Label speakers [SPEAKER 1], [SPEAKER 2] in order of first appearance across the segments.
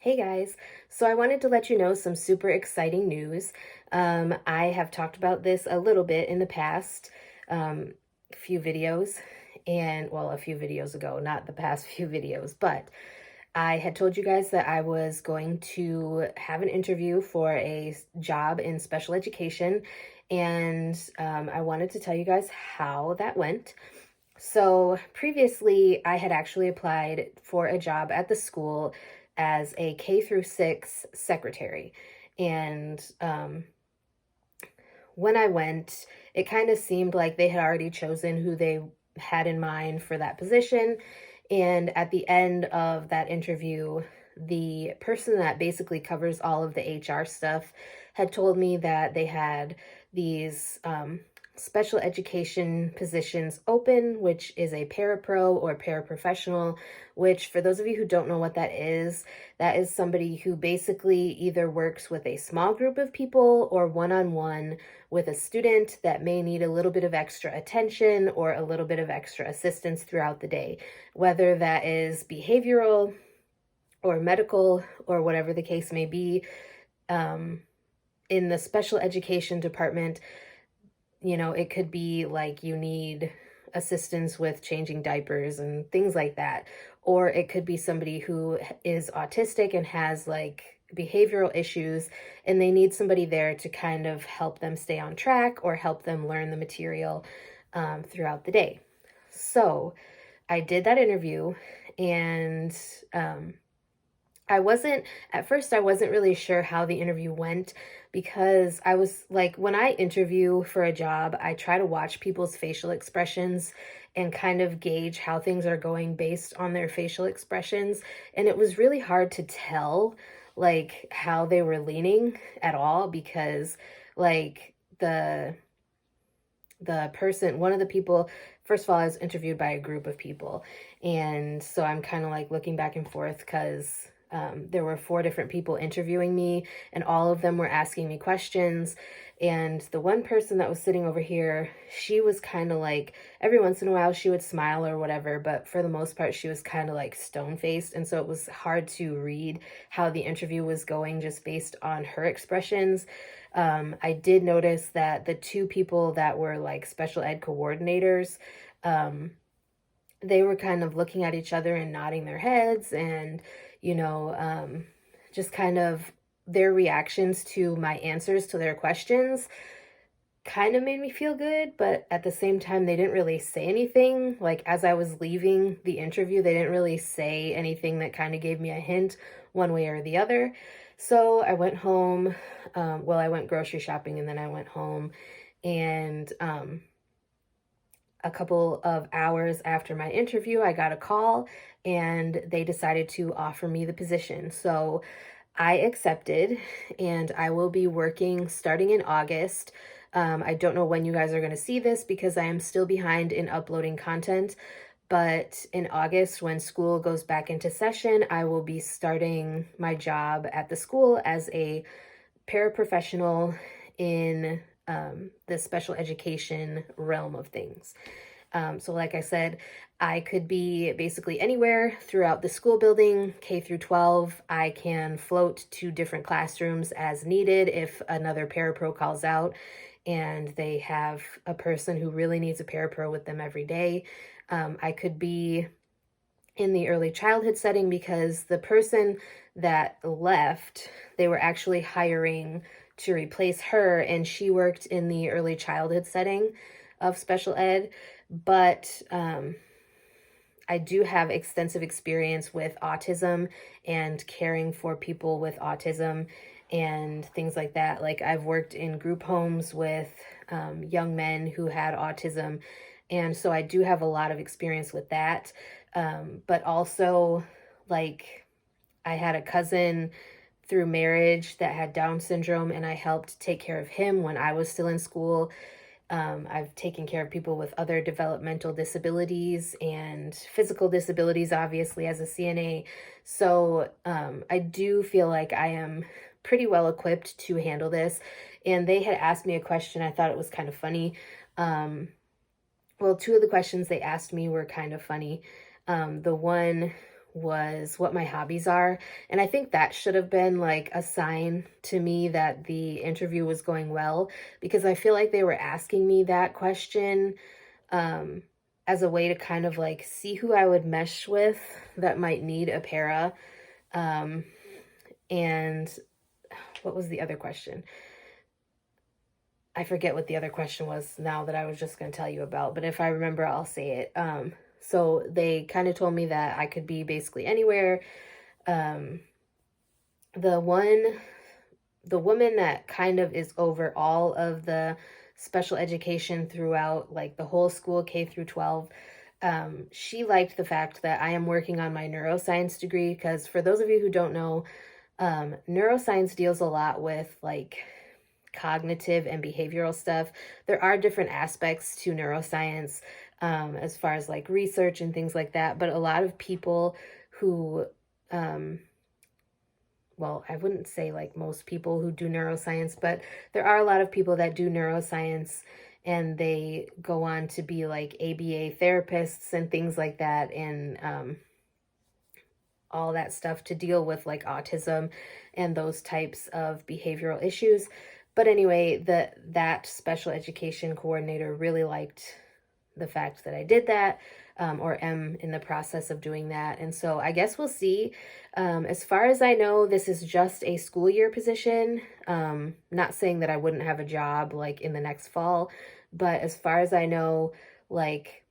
[SPEAKER 1] Hey guys, so I wanted to let you know some super exciting news. I have talked about this a little bit in the past, few videos, and well, a few videos ago, not the past few videos, but I had told you guys that I was going to have an interview for a job in special education, and I wanted to tell you guys how that went. So previously, I had actually applied for a job at the school as a K through 6 secretary. And when I went, it kind of seemed like they had already chosen who they had in mind for that position. And at the end of that interview, the person that basically covers all of the HR stuff had told me that they had these special education positions open, which is a parapro or paraprofessional, which for those of you who don't know what that is somebody who basically either works with a small group of people or one-on-one with a student that may need a little bit of extra attention or a little bit of extra assistance throughout the day, whether that is behavioral or medical or whatever the case may be. In the special education department, it could be like you need assistance with changing diapers and things like that. Or it could be somebody who is autistic and has like behavioral issues, and they need somebody there to kind of help them stay on track or help them learn the material throughout the day. So I did that interview, and um, at first, I wasn't really sure how the interview went because I was like, when I interview for a job, I try to watch people's facial expressions and kind of gauge how things are going based on their facial expressions. And it was really hard to tell like how they were leaning at all because like the person, one of the people, first of all, I was interviewed by a group of people. And so I'm kind of like looking back and forth because there were four different people interviewing me, and all of them were asking me questions. And the one person that was sitting over here, she was kind of like, every once in a while she would smile or whatever, but for the most part, she was kind of like stone faced. And so it was hard to read how the interview was going just based on her expressions. I did notice that the two people that were like special ed coordinators, um, they were kind of looking at each other and nodding their heads and, you know, um, just kind of their reactions to my answers to their questions kind of made me feel good, but at the same time, they didn't really say anything. Like, as I was leaving the interview, they didn't really say anything that kind of gave me a hint one way or the other. So I went home. Well, I went grocery shopping and then I went home. And a couple of hours after my interview, I got a call and they decided to offer me the position. So I accepted, and I will be working starting in August. I don't know when you guys are going to see this because I am still behind in uploading content. But in August, when school goes back into session, I will be starting my job at the school as a paraprofessional in the special education realm of things. So like I said, I could be basically anywhere throughout the school building, K through 12. I can float to different classrooms as needed if another parapro calls out and they have a person who really needs a parapro with them every day. I could be in the early childhood setting because the person that left, they were actually hiring to replace her, and she worked in the early childhood setting of special ed. But I do have extensive experience with autism and caring for people with autism and things like that. Like, I've worked in group homes with young men who had autism, and so I do have a lot of experience with that. But also, like, I had a cousin through marriage that had Down syndrome, and I helped take care of him when I was still in school. I've taken care of people with other developmental disabilities and physical disabilities, obviously, as a CNA. So I do feel like I am pretty well equipped to handle this. And they had asked me a question. I thought it was kind of funny. Well, two of the questions they asked me were kind of funny. The one was what my hobbies are. And I think that should have been like a sign to me that the interview was going well, because I feel like they were asking me that question um, as a way to kind of like see who I would mesh with that might need a para. Um, and what was the other question? I forget what the other question was now that I was just going to tell you about, but if I remember, I'll say it. So they kind of told me that I could be basically anywhere. Um, the woman that kind of is over all of the special education throughout like the whole school K through 12, she liked the fact that I am working on my neuroscience degree, because for those of you who don't know, neuroscience deals a lot with like cognitive and behavioral stuff. There are different aspects to neuroscience, as far as like research and things like that, but a lot of people who well, I wouldn't say like most people who do neuroscience, but there are a lot of people that do neuroscience and they go on to be like ABA therapists and things like that, and all that stuff to deal with like autism and those types of behavioral issues. But anyway, that special education coordinator really liked the fact that I did that, or am in the process of doing that. And so I guess we'll see. As far as I know, this is just a school year position. Not saying that I wouldn't have a job like in the next fall, but as far as I know, like,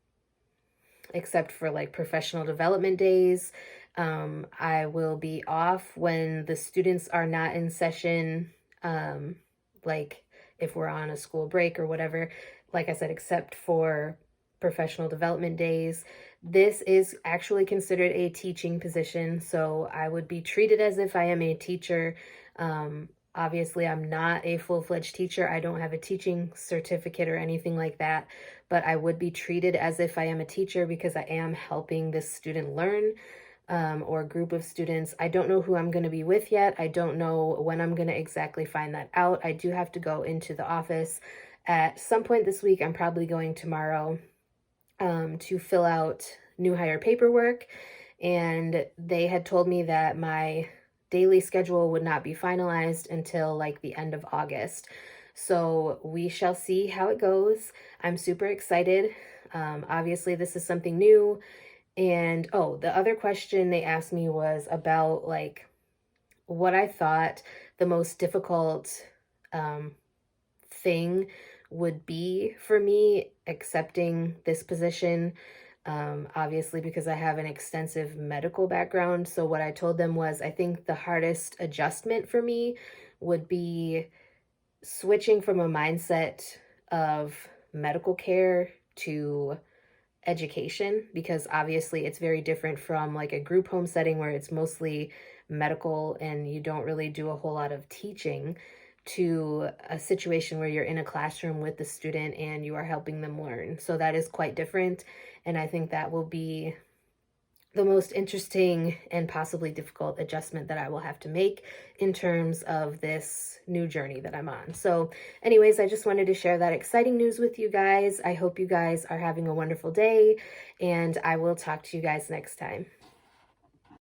[SPEAKER 1] except for like professional development days, I will be off when the students are not in session, like if we're on a school break or whatever, like I said, except for professional development days. This is actually considered a teaching position, so I would be treated as if I am a teacher. Obviously, I'm not a full-fledged teacher. I don't have a teaching certificate or anything like that, but I would be treated as if I am a teacher because I am helping this student learn, or group of students. I don't know who I'm going to be with yet. I don't know when I'm going to exactly find that out. I do have to go into the office at some point this week. I'm probably going tomorrow, to fill out new hire paperwork. And they had told me that my daily schedule would not be finalized until like the end of August. So we shall see how it goes. I'm super excited. Obviously, this is something new. And oh, the other question they asked me was about like what I thought the most difficult thing would be for me accepting this position. Obviously, because I have an extensive medical background. So what I told them was, I think the hardest adjustment for me would be switching from a mindset of medical care to education, because obviously it's very different from like a group home setting where it's mostly medical and you don't really do a whole lot of teaching, to a situation where you're in a classroom with the student and you are helping them learn. So that is quite different, and I think that will be the most interesting and possibly difficult adjustment that I will have to make in terms of this new journey that I'm on. So anyways, I just wanted to share that exciting news with you guys. I hope you guys are having a wonderful day, and I will talk to you guys next time.